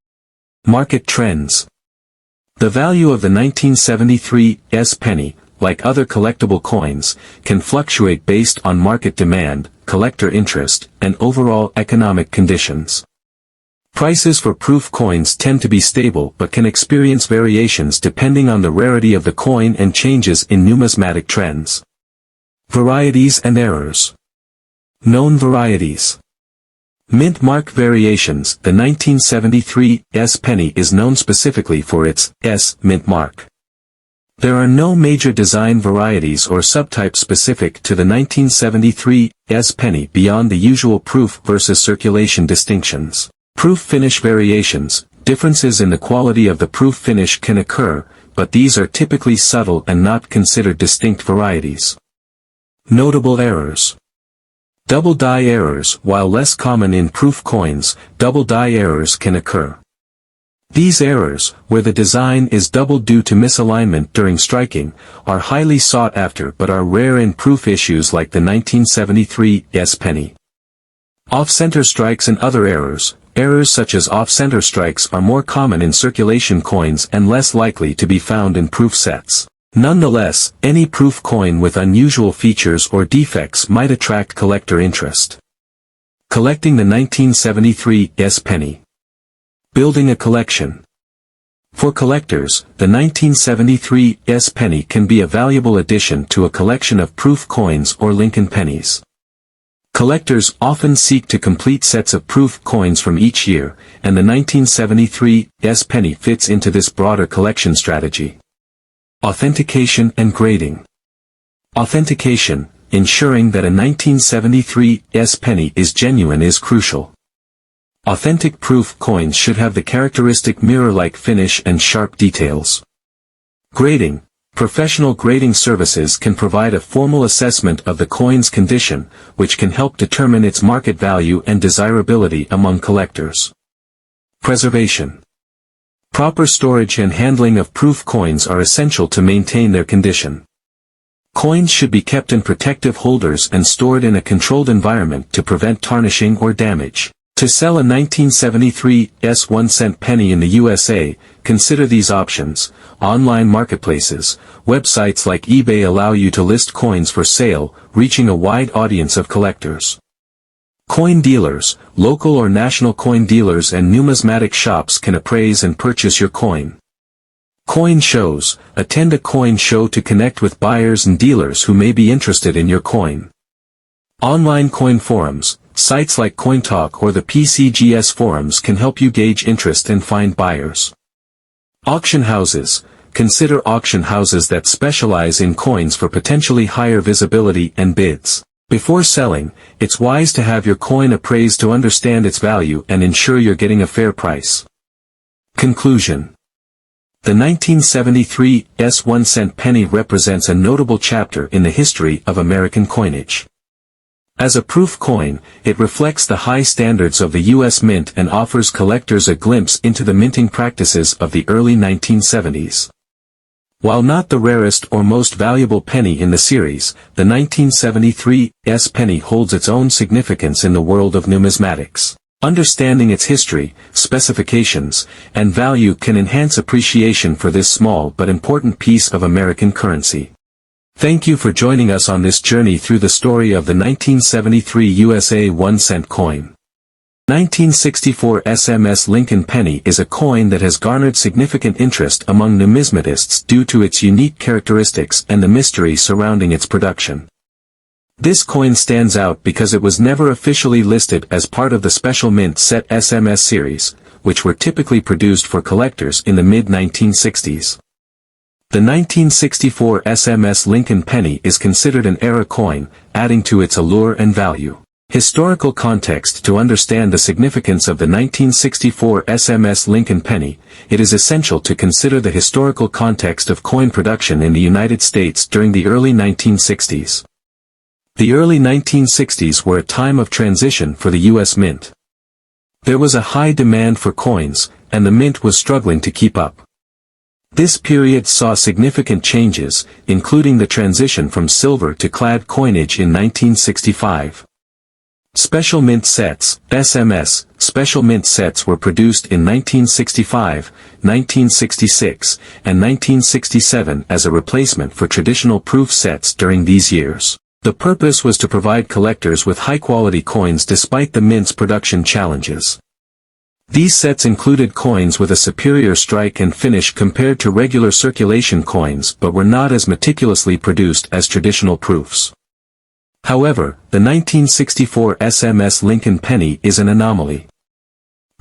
Market trends. The value of the 1973 penny, like other collectible coins, can fluctuate based on market demand, collector interest, and overall economic conditions. Prices for proof coins tend to be stable but can experience variations depending on the rarity of the coin and changes in numismatic trends. Varieties and errors. Known varieties. Mint mark variations. The 1973 penny is known specifically for its mint mark. There are no major design varieties or subtypes specific to the 1973 penny beyond the usual proof versus circulation distinctions. Proof finish variations. Differences in the quality of the proof finish can occur, but these are typically subtle and not considered distinct varieties. Notable errors. Double die errors. While less common in proof coins, double die errors can occur. These errors, where the design is doubled due to misalignment during striking, are highly sought after but are rare in proof issues like the 1973 penny. Off-center strikes and other errors. Errors such as off-center strikes are more common in circulation coins and less likely to be found in proof sets. Nonetheless, any proof coin with unusual features or defects might attract collector interest. Collecting the 1973 S penny. Building a collection. For collectors, the 1973 S penny can be a valuable addition to a collection of proof coins or Lincoln pennies. Collectors often seek to complete sets of proof coins from each year, and the 1973 S penny fits into this broader collection strategy. Authentication and grading. Authentication, ensuring that a 1973 S penny is genuine, is crucial. Authentic proof coins should have the characteristic mirror-like finish and sharp details. Grading. Professional grading services can provide a formal assessment of the coin's condition, which can help determine its market value and desirability among collectors. Preservation. Proper storage and handling of proof coins are essential to maintain their condition. Coins should be kept in protective holders and stored in a controlled environment to prevent tarnishing or damage. To sell a 1973 S 1-cent penny in the USA, consider these options. Online marketplaces. Websites like eBay allow you to list coins for sale, reaching a wide audience of collectors. Coin dealers. Local or national coin dealers and numismatic shops can appraise and purchase your coin. Coin shows. Attend a coin show to connect with buyers and dealers who may be interested in your coin. Online coin forums. Sites like CoinTalk or the PCGS forums can help you gauge interest and find buyers. Auction houses. Consider auction houses that specialize in coins for potentially higher visibility and bids. Before selling, it's wise to have your coin appraised to understand its value and ensure you're getting a fair price. Conclusion. The 1973 S 1-cent penny represents a notable chapter in the history of American coinage. As a proof coin, it reflects the high standards of the U.S. Mint and offers collectors a glimpse into the minting practices of the early 1970s. While not the rarest or most valuable penny in the series, the 1973 S penny holds its own significance in the world of numismatics. Understanding its history, specifications, and value can enhance appreciation for this small but important piece of American currency. Thank you for joining us on this journey through the story of the 1973 USA 1-cent coin. 1964 SMS Lincoln penny is a coin that has garnered significant interest among numismatists due to its unique characteristics and the mystery surrounding its production. This coin stands out because it was never officially listed as part of the Special Mint Set SMS series, which were typically produced for collectors in the mid-1960s. The 1964 SMS Lincoln penny is considered an era coin, adding to its allure and value. Historical context. To understand the significance of the 1964 SMS Lincoln penny, it is essential to consider the historical context of coin production in the United States during the early 1960s. The early 1960s were a time of transition for the U.S. Mint. There was a high demand for coins, and the Mint was struggling to keep up. This period saw significant changes, including the transition from silver to clad coinage in 1965. Special Mint Sets, SMS, Special Mint Sets were produced in 1965, 1966, and 1967 as a replacement for traditional proof sets during these years. The purpose was to provide collectors with high-quality coins despite the Mint's production challenges. These sets included coins with a superior strike and finish compared to regular circulation coins but were not as meticulously produced as traditional proofs. However, the 1964 SMS Lincoln penny is an anomaly.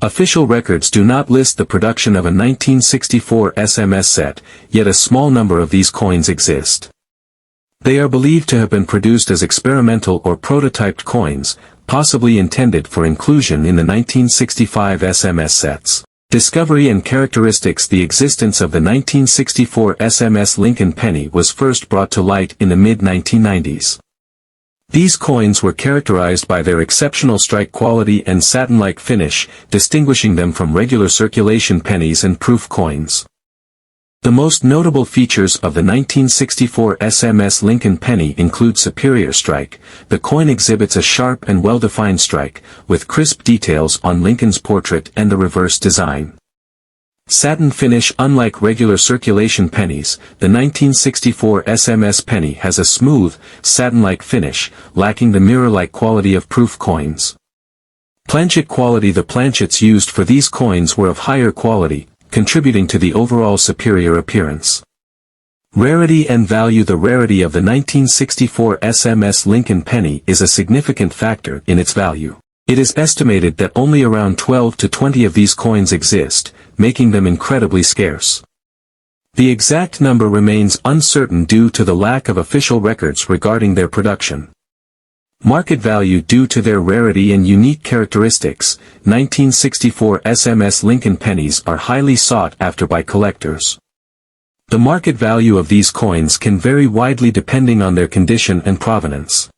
Official records do not list the production of a 1964 SMS set, yet a small number of these coins exist. They are believed to have been produced as experimental or prototyped coins, possibly intended for inclusion in the 1965 SMS sets. Discovery and characteristics. The existence of the 1964 SMS Lincoln penny was first brought to light in the mid-1990s. These coins were characterized by their exceptional strike quality and satin-like finish, distinguishing them from regular circulation pennies and proof coins. The most notable features of the 1964 SMS Lincoln penny include superior strike. The coin exhibits a sharp and well-defined strike, with crisp details on Lincoln's portrait and the reverse design. Satin finish. Unlike regular circulation pennies, the 1964 SMS penny has a smooth, satin-like finish, lacking the mirror-like quality of proof coins. Planchet quality. The planchets used for these coins were of higher quality, contributing to the overall superior appearance. Rarity and value. The rarity of the 1964 SMS Lincoln penny is a significant factor in its value. It is estimated that only around 12 to 20 of these coins exist, making them incredibly scarce. The exact number remains uncertain due to the lack of official records regarding their production. Market value. Due to their rarity and unique characteristics, 1964 SMS Lincoln pennies are highly sought after by collectors. The market value of these coins can vary widely depending on their condition and provenance.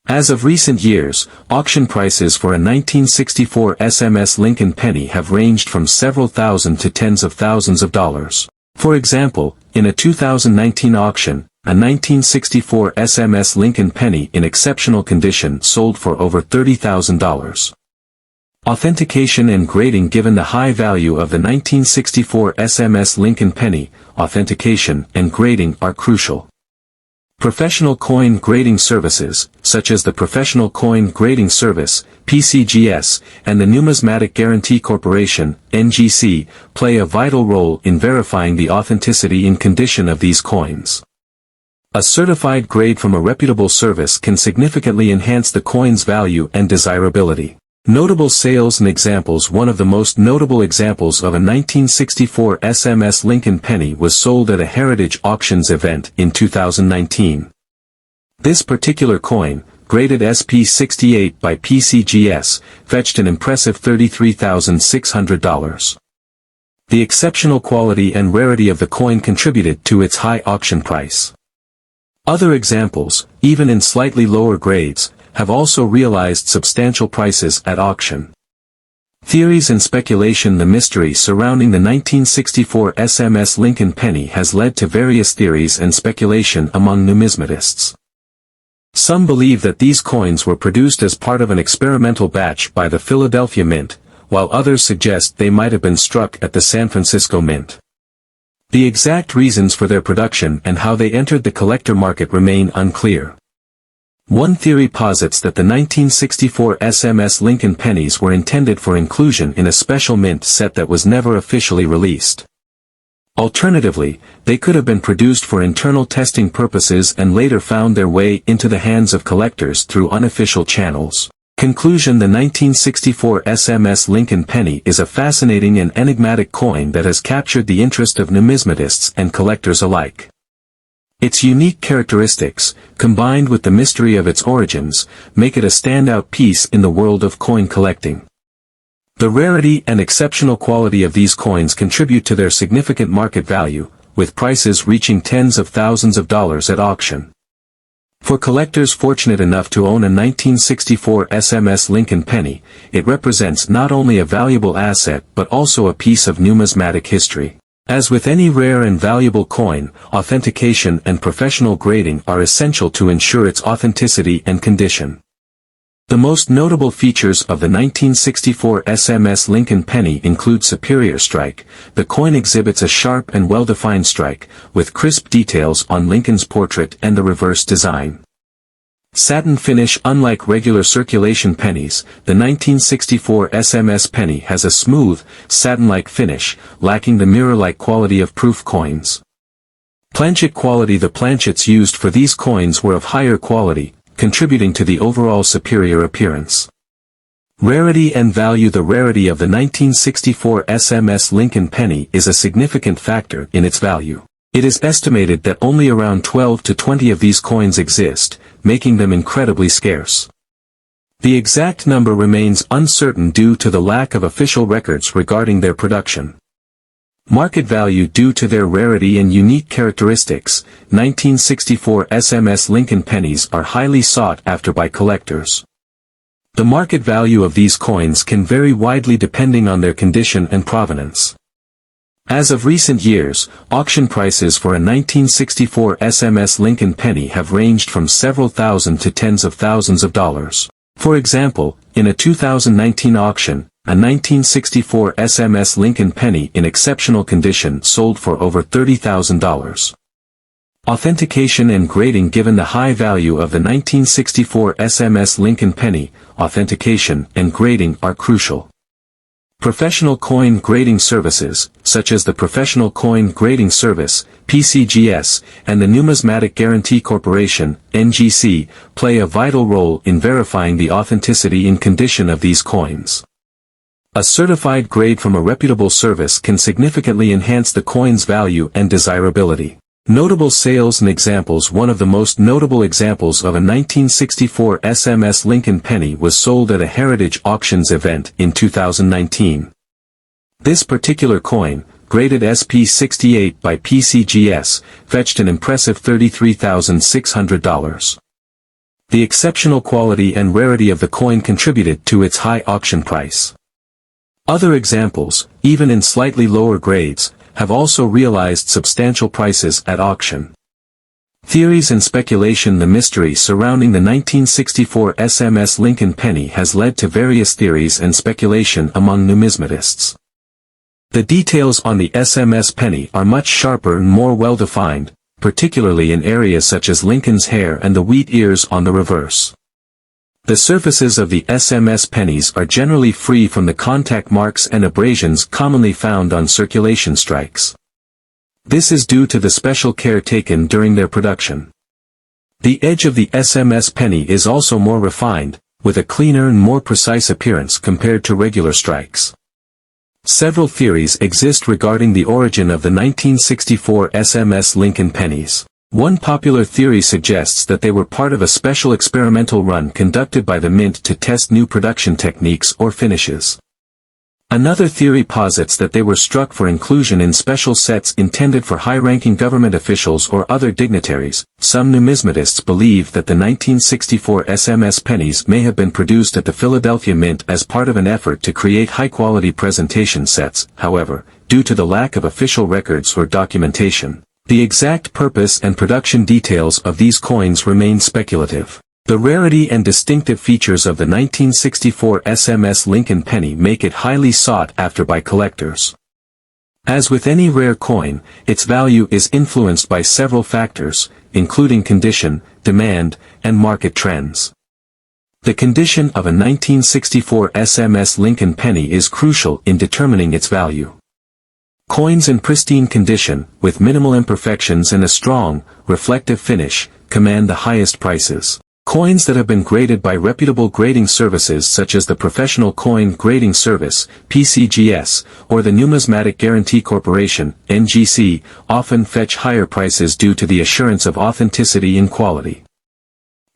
As of recent years, auction prices for a 1964 SMS Lincoln penny have ranged from several thousand to tens of thousands of dollars. For example, in a 2019 auction, a 1964 SMS Lincoln penny in exceptional condition sold for over $30,000. Authentication and grading. Given the high value of the 1964 SMS Lincoln penny, authentication and grading are crucial. Professional coin grading services, such as the Professional Coin Grading Service, PCGS, and the Numismatic Guarantee Corporation, NGC, play a vital role in verifying the authenticity and condition of these coins. A certified grade from a reputable service can significantly enhance the coin's value and desirability. Notable sales and examples. One of the most notable examples of a 1964 SMS Lincoln penny was sold at a Heritage Auctions event in 2019. This particular coin, graded SP68 by PCGS, fetched an impressive $33,600. The exceptional quality and rarity of the coin contributed to its high auction price. Other examples, even in slightly lower grades, have also realized substantial prices at auction. Theories and speculation. The mystery surrounding the 1964 SMS Lincoln penny has led to various theories and speculation among numismatists. Some believe that these coins were produced as part of an experimental batch by the Philadelphia Mint, while others suggest they might have been struck at the San Francisco Mint. The exact reasons for their production and how they entered the collector market remain unclear. One theory posits that the 1964 SMS Lincoln pennies were intended for inclusion in a special mint set that was never officially released. Alternatively, they could have been produced for internal testing purposes and later found their way into the hands of collectors through unofficial channels. Conclusion. The 1964 SMS Lincoln penny is a fascinating and enigmatic coin that has captured the interest of numismatists and collectors alike. Its unique characteristics, combined with the mystery of its origins, make it a standout piece in the world of coin collecting. The rarity and exceptional quality of these coins contribute to their significant market value, with prices reaching tens of thousands of dollars at auction. For collectors fortunate enough to own a 1964 SMS Lincoln penny, it represents not only a valuable asset but also a piece of numismatic history. As with any rare and valuable coin, authentication and professional grading are essential to ensure its authenticity and condition. The most notable features of the 1964 SMS Lincoln penny include superior strike. The coin exhibits a sharp and well-defined strike, with crisp details on Lincoln's portrait and the reverse design. Satin finish. Unlike regular circulation pennies, the 1964 SMS penny has a smooth, satin-like finish, lacking the mirror-like quality of proof coins. Planchet quality. The planchets used for these coins were of higher quality, contributing to the overall superior appearance. Rarity and value. The rarity of the 1964 SMS Lincoln penny is a significant factor in its value. It is estimated that only around 12 to 20 of these coins exist, making them incredibly scarce. The exact number remains uncertain due to the lack of official records regarding their production. Market value. Due to their rarity and unique characteristics, 1964 SMS Lincoln pennies are highly sought after by collectors. The market value of these coins can vary widely depending on their condition and provenance. As of recent years, auction prices for a 1964 SMS Lincoln penny have ranged from several thousand to tens of thousands of dollars. For example, in a 2019 auction, a 1964 SMS Lincoln penny in exceptional condition sold for over $30,000. Authentication and grading. Given the high value of the 1964 SMS Lincoln penny, authentication and grading are crucial. Professional coin grading services, such as the Professional Coin Grading Service, PCGS, and the Numismatic Guarantee Corporation, NGC, play a vital role in verifying the authenticity and condition of these coins. A certified grade from a reputable service can significantly enhance the coin's value and desirability. Notable sales and examples. One of the most notable examples of a 1964 SMS Lincoln penny was sold at a Heritage Auctions event in 2019. This particular coin, graded SP68 by PCGS, fetched an impressive $33,600. The exceptional quality and rarity of the coin contributed to its high auction price. Other examples, even in slightly lower grades, have also realized substantial prices at auction. Theories and speculation. The mystery surrounding the 1964 SMS Lincoln penny has led to various theories and speculation among numismatists. The details on the SMS penny are much sharper and more well-defined, particularly in areas such as Lincoln's hair and the wheat ears on the reverse. The surfaces of the SMS pennies are generally free from the contact marks and abrasions commonly found on circulation strikes. This is due to the special care taken during their production. The edge of the SMS penny is also more refined, with a cleaner and more precise appearance compared to regular strikes. Several theories exist regarding the origin of the 1964 SMS Lincoln pennies. One popular theory suggests that they were part of a special experimental run conducted by the mint to test new production techniques or finishes. Another theory posits that they were struck for inclusion in special sets intended for high-ranking government officials or other dignitaries. Some numismatists believe that the 1964 SMS pennies may have been produced at the Philadelphia Mint as part of an effort to create high-quality presentation sets. However, due to the lack of official records or documentation, the exact purpose and production details of these coins remain speculative. The rarity and distinctive features of the 1964 SMS Lincoln penny make it highly sought after by collectors. As with any rare coin, its value is influenced by several factors, including condition, demand, and market trends. The condition of a 1964 SMS Lincoln penny is crucial in determining its value. Coins in pristine condition, with minimal imperfections and a strong, reflective finish, command the highest prices. Coins that have been graded by reputable grading services such as the Professional Coin Grading Service, PCGS, or the Numismatic Guarantee Corporation, NGC, often fetch higher prices due to the assurance of authenticity and quality.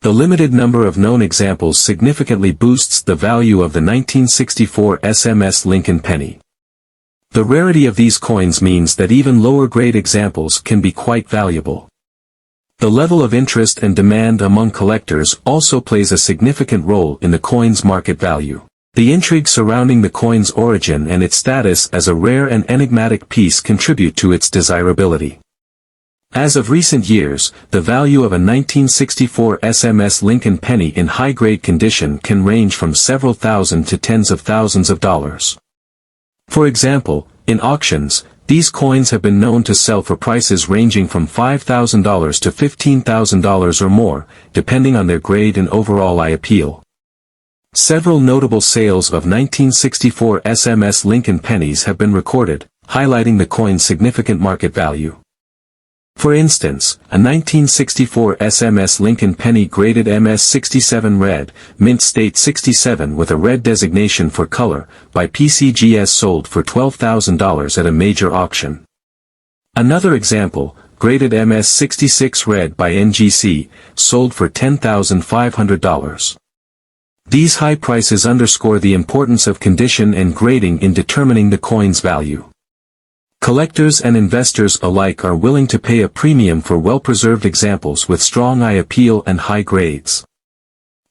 The limited number of known examples significantly boosts the value of the 1964 SMS Lincoln penny. The rarity of these coins means that even lower-grade examples can be quite valuable. The level of interest and demand among collectors also plays a significant role in the coin's market value. The intrigue surrounding the coin's origin and its status as a rare and enigmatic piece contribute to its desirability. As of recent years, the value of a 1964 SMS Lincoln penny in high-grade condition can range from several thousand to tens of thousands of dollars. For example, in auctions, these coins have been known to sell for prices ranging from $5,000 to $15,000 or more, depending on their grade and overall eye appeal. Several notable sales of 1964 SMS Lincoln pennies have been recorded, highlighting the coin's significant market value. For instance, a 1964 SMS Lincoln penny graded MS67 red, mint state 67 with a red designation for color, by PCGS sold for $12,000 at a major auction. Another example, graded MS66 red by NGC, sold for $10,500. These high prices underscore the importance of condition and grading in determining the coin's value. Collectors and investors alike are willing to pay a premium for well-preserved examples with strong eye appeal and high grades.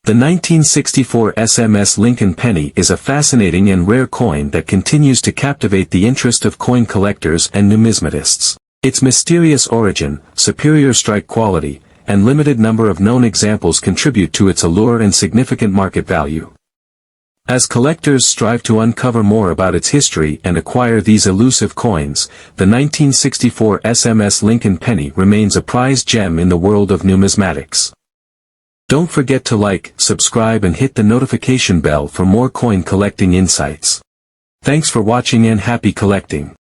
The 1964 SMS Lincoln penny is a fascinating and rare coin that continues to captivate the interest of coin collectors and numismatists. Its mysterious origin, superior strike quality, and limited number of known examples contribute to its allure and significant market value. As collectors strive to uncover more about its history and acquire these elusive coins, the 1964 SMS Lincoln penny remains a prized gem in the world of numismatics. Don't forget to like, subscribe and hit the notification bell for more coin collecting insights. Thanks for watching and happy collecting.